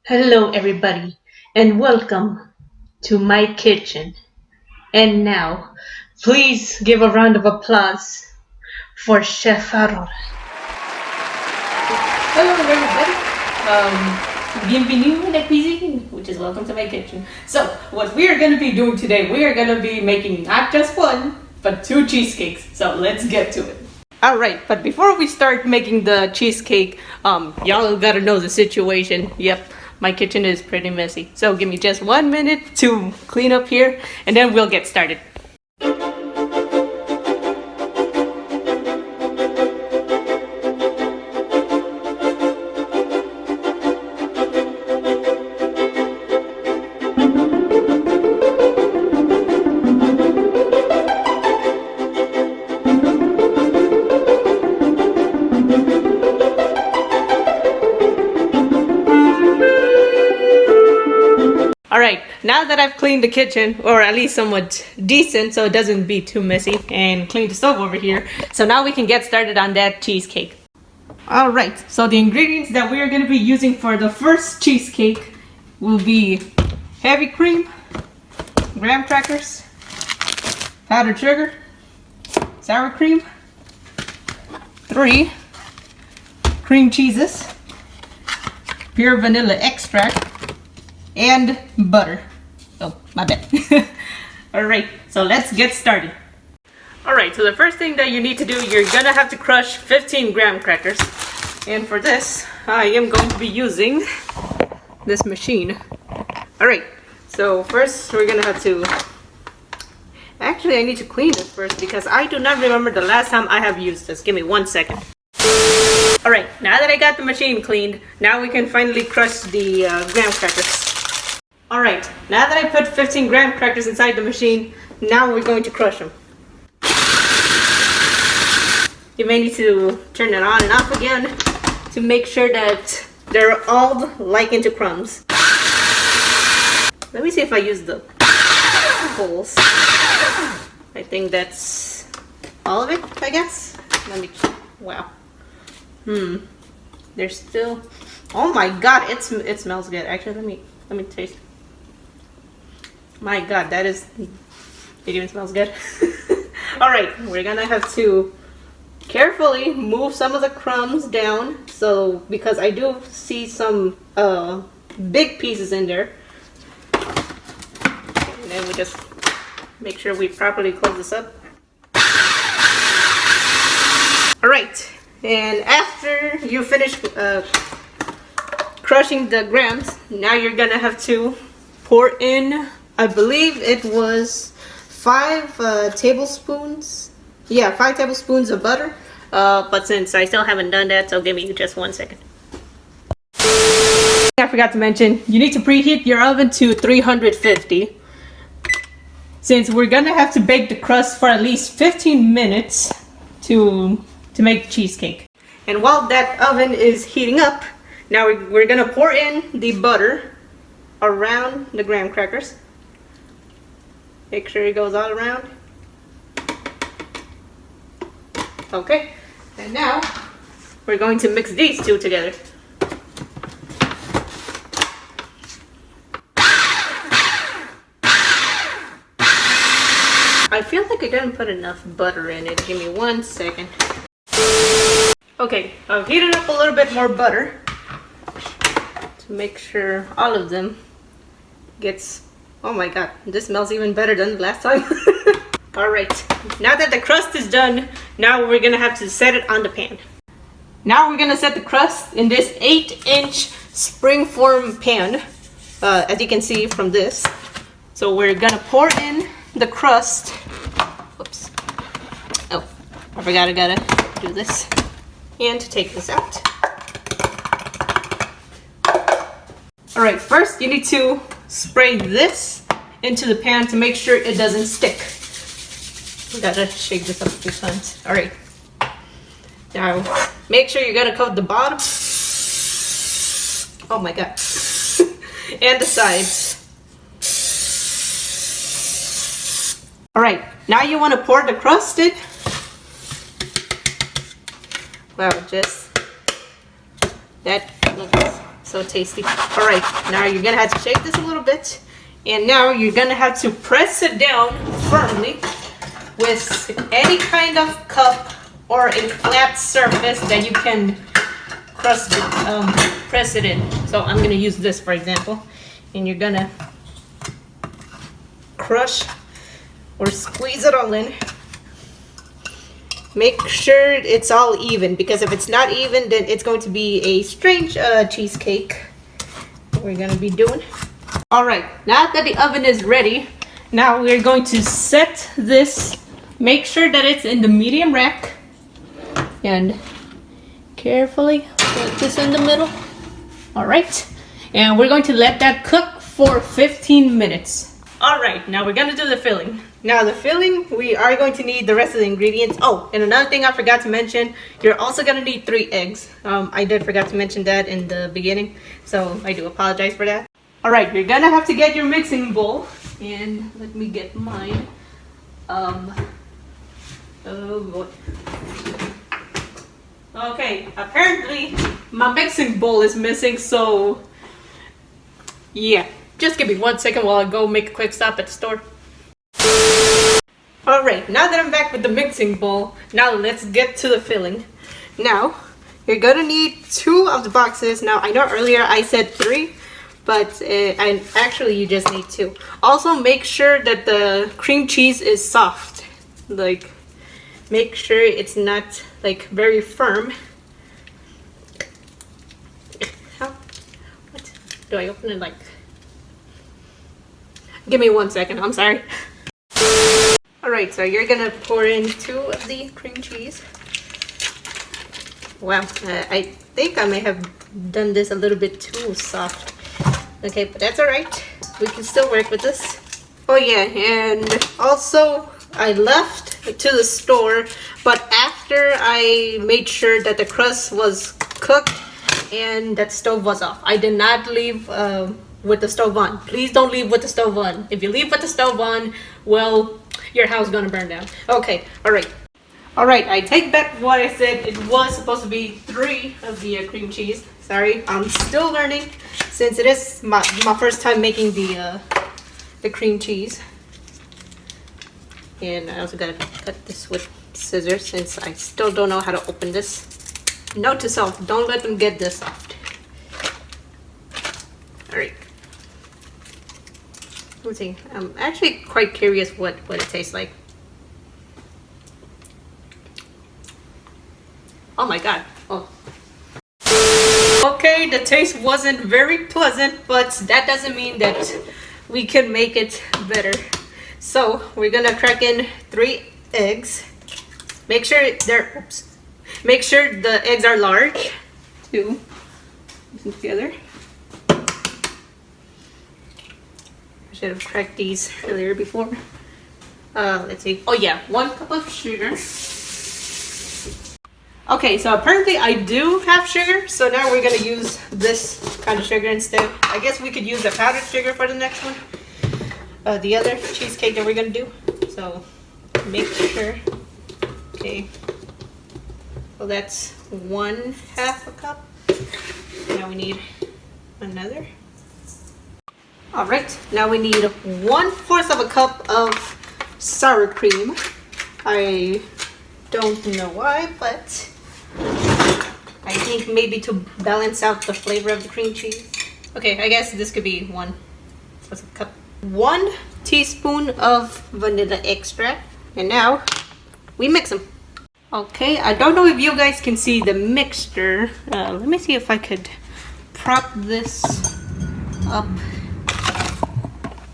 Hello, everybody, and welcome to my kitchen. And now, please give a round of applause for Chef Aurora. Hello everybody. Bienvenue à la cuisine, which is welcome to my kitchen. So, what we are going to be doing today, we are going to be making not just one, but 2 cheesecakes. So, let's get to it. Alright, but before we start making the cheesecake, y'all gotta know the situation. Yep, my kitchen is pretty messy. So, give me just 1 minute to clean up here, and then we'll get started. Alright, now that I've cleaned the kitchen, or at least somewhat decent so it doesn't be too messy, and cleaned the stove over here, so now we can get started on that cheesecake. Alright, so the ingredients that we are going to be using for the first cheesecake will be heavy cream, graham crackers, powdered sugar, sour cream, 3 cream cheeses, pure vanilla extract, and butter. Oh, my bad. Alright, so let's get started. Alright, so the first thing that you need to do, you're gonna have to crush 15 graham crackers. And for this, I am going to be using this machine. Alright, so first we're gonna have to... Actually, I need to clean this first because I do not remember the last time I have used this. Give me 1 second. Alright, now that I got the machine cleaned, now we can finally crush the graham crackers. Alright, now that I put 15 graham crackers inside the machine, now we're going to crush them. You may need to turn it on and off again to make sure that they're all like into crumbs. Let me see if I use the holes. I think that's all of it, I guess. Let me check. Wow. There's still... Oh my god, it smells good. Actually, let me taste. My god, that is... It even smells good. Alright, we're gonna have to carefully move some of the crumbs down. So, because I do see some big pieces in there. And then we just make sure we properly close this up. Alright, and after you finish crushing the grams, now you're gonna have to pour in, I believe it was 5 tablespoons. Yeah, 5 tablespoons of butter. But since I still haven't done that, so give me just 1 second. I forgot to mention, you need to preheat your oven to 350. Since we're gonna have to bake the crust for at least 15 minutes to make cheesecake. And while that oven is heating up, now we're gonna pour in the butter around the graham crackers. Make sure it goes all around. Okay, and now we're going to mix these two together. I feel like I didn't put enough butter in it. Give me 1 second. Okay, I've heated up a little bit more butter to make sure all of them gets... Oh my god, this smells even better than the last time. Alright, now that the crust is done, now we're gonna have to set it on the pan. Now we're gonna set the crust in this 8-inch springform pan, as you can see from this. So we're gonna pour in the crust. Oops. Oh, I forgot I gotta do this. And take this out. Alright, first you need to spray this into the pan to make sure it doesn't stick. We gotta shake this up a few times. Alright. Now, make sure you gotta coat the bottom. Oh my god. And the sides. Alright, now you want to pour the crust in. Wow, just that looks so tasty. All right, now you're gonna have to shake this a little bit, and now you're gonna have to press it down firmly with any kind of cup or a flat surface that you can press it in. So I'm gonna use this for example, and you're gonna crush or squeeze it all in. Make sure it's all even, because if it's not even, then it's going to be a strange cheesecake we're gonna be doing. All right, now that the oven is ready, now we're going to set this. Make sure that it's in the medium rack, and carefully put this in the middle. All right, and we're going to let that cook for 15 minutes. All right, now we're gonna do the filling. Now the filling, we are going to need the rest of the ingredients. Oh, and another thing I forgot to mention, you're also gonna need 3 eggs. I did forgot to mention that in the beginning, so I do apologize for that. All right, you're gonna have to get your mixing bowl, and let me get mine. Oh boy. Okay, apparently my mixing bowl is missing, so yeah. Just give me 1 second while I go make a quick stop at the store. Alright, now that I'm back with the mixing bowl, now let's get to the filling. Now, you're gonna need 2 of the boxes. Now, I know earlier I said 3, but and actually you just need 2. Also, make sure that the cream cheese is soft. Like, make sure it's not like very firm. How? What? Do I open it like... Give me 1 second, I'm sorry. Alright, so you're gonna pour in 2 of the cream cheese. Wow, I think I may have done this a little bit too soft. Okay, but that's alright. We can still work with this. Oh yeah, and also I left to the store, but after I made sure that the crust was cooked and that stove was off. I did not leave with the stove on. Please don't leave with the stove on. If you leave with the stove on, well, your house is gonna burn down. Okay, alright. Alright, I take back what I said. It was supposed to be 3 of the cream cheese. Sorry, I'm still learning since it is my first time making the cream cheese. And I also gotta cut this with scissors since I still don't know how to open this. Note to self, don't let them get this soft. Alright. Let's see. I'm actually quite curious what it tastes like. Oh my god. Oh. Okay, the taste wasn't very pleasant, but that doesn't mean that we can make it better. So we're gonna crack in 3 eggs. Make sure make sure the eggs are large. 2. Put them together. I should have cracked these earlier before. Let's see. Oh yeah, 1 cup of sugar. Okay, so apparently I do have sugar, so now we're gonna use this kind of sugar instead. I guess we could use the powdered sugar for the next one. The other cheesecake that we're gonna do. So make sure. Okay. Well, that's 1/2 a cup. Now we need another. All right. Now we need 1/4 of a cup of sour cream. I don't know why, but I think maybe to balance out the flavor of the cream cheese. Okay, I guess this could be 1/4 cup. 1 teaspoon of vanilla extract, and now we mix them. Okay, I don't know if you guys can see the mixture. Let me see if I could prop this up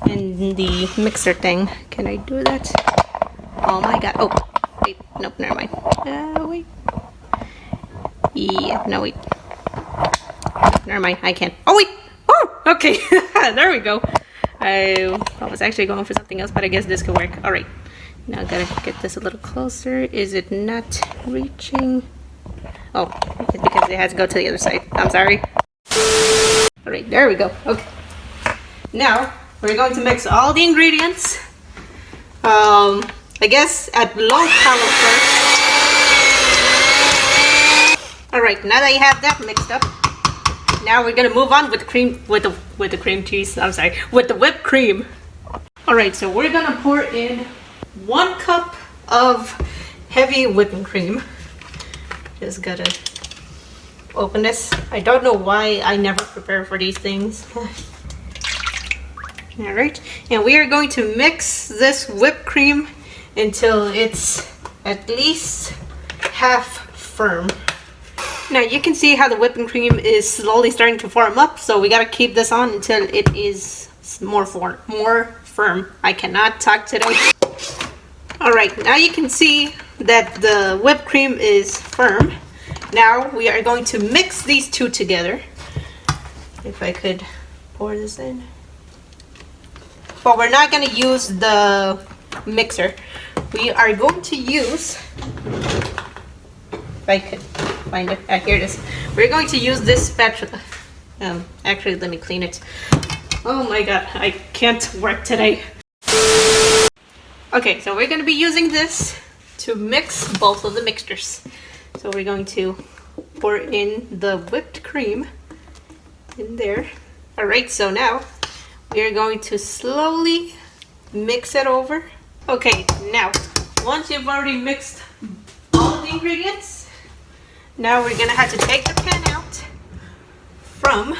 in the mixer thing. Can I do that? Oh my god. Oh, wait, nope, never mind. Wait. Yeah, no, wait. Never mind, I can't. Oh, wait. Oh, okay. There we go. I was actually going for something else, but I guess this could work. All right. Now I gotta get this a little closer. Is it not reaching? Oh, it's because it has to go to the other side. I'm sorry. All right, there we go. Okay. Now we're going to mix all the ingredients. I guess at low power first. All right, now that you have that mixed up, now we're gonna move on with the cream cheese. I'm sorry, with the whipped cream. All right, so we're gonna pour in 1 cup of heavy whipping cream. Just gotta open this. I don't know why I never prepare for these things. All right, and we are going to mix this whipped cream until it's at least half firm. Now you can see how the whipping cream is slowly starting to form up, so we gotta keep this on until it is more firm. I cannot talk today. All right, now you can see that the whipped cream is firm. Now we are going to mix these two together. If I could pour this in. But we're not gonna use the mixer. We are going to use, if I could find it, here it is. We're going to use this spatula. Actually, let me clean it. Oh my god, I can't work today. Okay, so we're going to be using this to mix both of the mixtures. So we're going to pour in the whipped cream in there. Alright, so now we're going to slowly mix it over. Okay, now once you've already mixed all of the ingredients, now we're gonna have to take the pan out from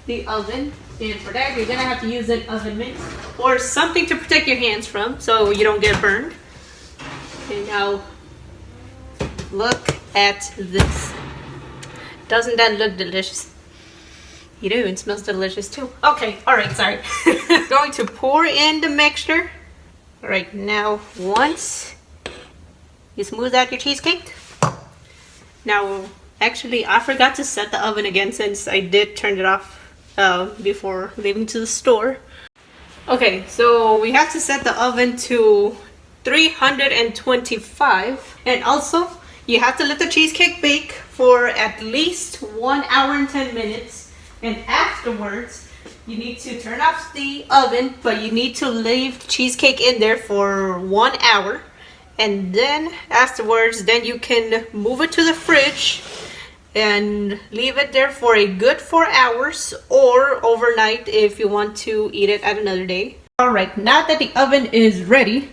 the oven, and for that you're gonna have to use an oven mitt or something to protect your hands from so you don't get burned. And now look at this. Doesn't that look delicious? You do, it smells delicious too. Okay, alright, sorry. Going to pour in the mixture. Alright, now once you smooth out your cheesecake. Now, actually, I forgot to set the oven again since I did turn it off before leaving to the store. Okay, so we have to set the oven to 325. And also, you have to let the cheesecake bake for at least 1 hour and 10 minutes. And afterwards, you need to turn off the oven, but you need to leave the cheesecake in there for 1 hour. And then afterwards, then you can move it to the fridge and leave it there for a good 4 hours or overnight if you want to eat it at another day. Alright, now that the oven is ready,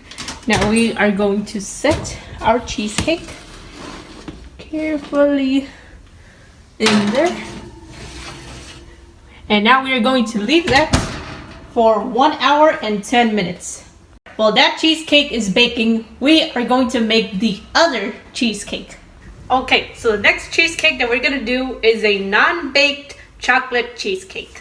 now we are going to set our cheesecake carefully in there. And now we are going to leave that for 1 hour and 10 minutes. While that cheesecake is baking, we are going to make the other cheesecake. Okay, so the next cheesecake that we're gonna do is a non-baked chocolate cheesecake.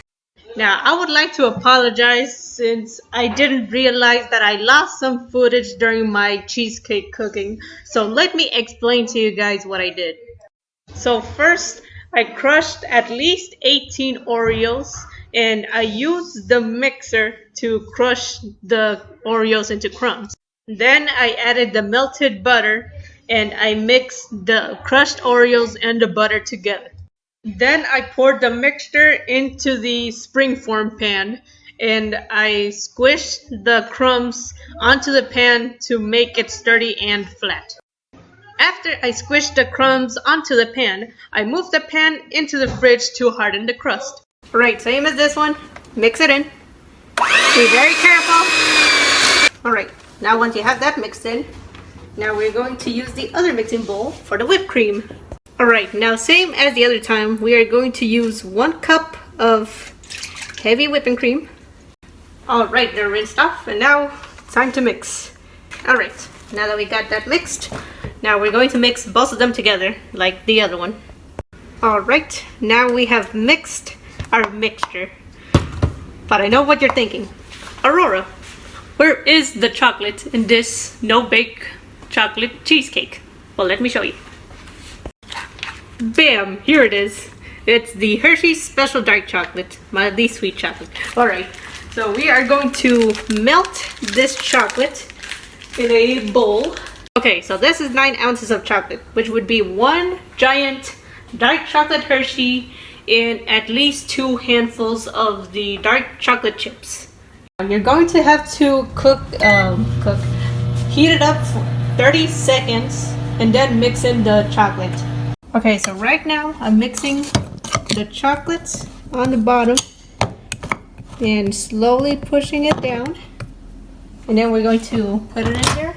Now, I would like to apologize since I didn't realize that I lost some footage during my cheesecake cooking. So let me explain to you guys what I did. So first, I crushed at least 18 Oreos and I used the mixer to crush the Oreos into crumbs. Then I added the melted butter and I mixed the crushed Oreos and the butter together. Then I poured the mixture into the springform pan and I squished the crumbs onto the pan to make it sturdy and flat. After I squished the crumbs onto the pan, I moved the pan into the fridge to harden the crust. Right, same as this one. Mix it in. Be very careful. Alright, now once you have that mixed in, now we're going to use the other mixing bowl for the whipped cream. Alright, now same as the other time, we are going to use 1 cup of heavy whipping cream. Alright, they're rinsed off and now time to mix. Alright, now that we got that mixed, now we're going to mix both of them together like the other one. Alright, now we have mixed our mixture. But I know what you're thinking. Aurora, where is the chocolate in this no-bake chocolate cheesecake? Well, let me show you. Bam! Here it is. It's the Hershey's Special Dark Chocolate, mildly sweet chocolate. Alright, so we are going to melt this chocolate in a bowl. Okay, so this is 9 ounces of chocolate, which would be 1 giant dark chocolate Hershey and at least 2 handfuls of the dark chocolate chips. You're going to have to heat it up for 30 seconds and then mix in the chocolate. Okay, so right now I'm mixing the chocolates on the bottom and slowly pushing it down. And then we're going to put it in there.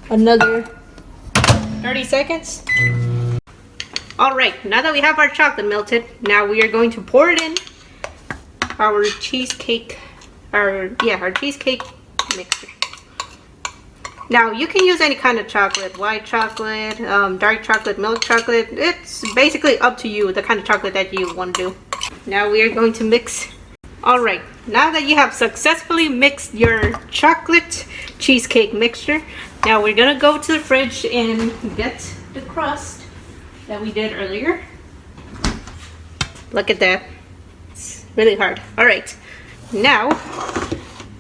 Another 30 seconds. Alright, now that we have our chocolate melted, now we are going to pour it in our cheesecake, our cheesecake mixture. Now you can use any kind of chocolate, white chocolate, dark chocolate, milk chocolate. It's basically up to you, the kind of chocolate that you want to do. Now we are going to mix. Alright, now that you have successfully mixed your chocolate cheesecake mixture, now we're gonna go to the fridge and get the crust that we did earlier. Look at that. It's really hard. Alright, now,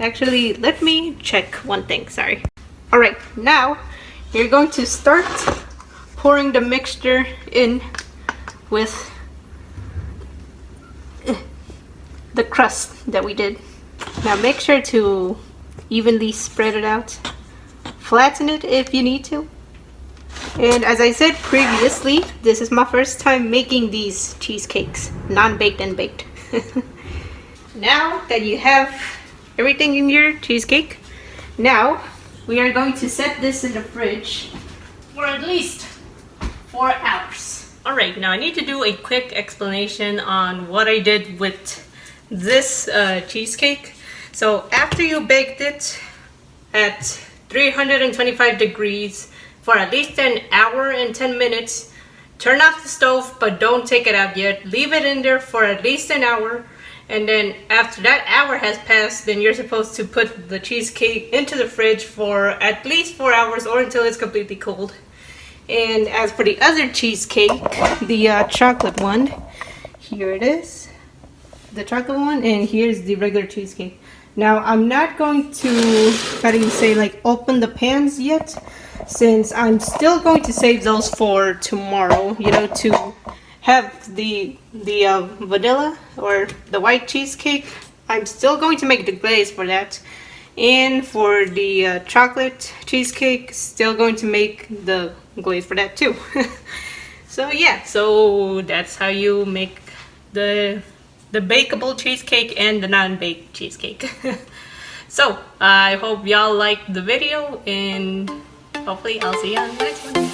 actually, let me check one thing, sorry. Alright, now you're going to start pouring the mixture in with the crust that we did. Now make sure to evenly spread it out. Flatten it if you need to. And as I said previously, this is my first time making these cheesecakes, non-baked and baked. Now that you have everything in your cheesecake, now we are going to set this in the fridge for at least 4 hours. Alright, now I need to do a quick explanation on what I did with this cheesecake. So after you baked it at 325 degrees for at least an hour and 10 minutes, turn off the stove, but don't take it out yet. Leave it in there for at least an hour, and then after that hour has passed, then you're supposed to put the cheesecake into the fridge for at least 4 hours or until it's completely cold. And as for the other cheesecake, the chocolate one, here it is, the chocolate one, and here's the regular cheesecake. Now I'm not going to, how do you say, like open the pans yet, since I'm still going to save those for tomorrow, you know, to have the vanilla or the white cheesecake. I'm still going to make the glaze for that, and for the chocolate cheesecake, still going to make the glaze for that too. So yeah, so that's how you make the bakeable cheesecake and the non-baked cheesecake. So I hope y'all liked the video, and hopefully I'll see you on the next one.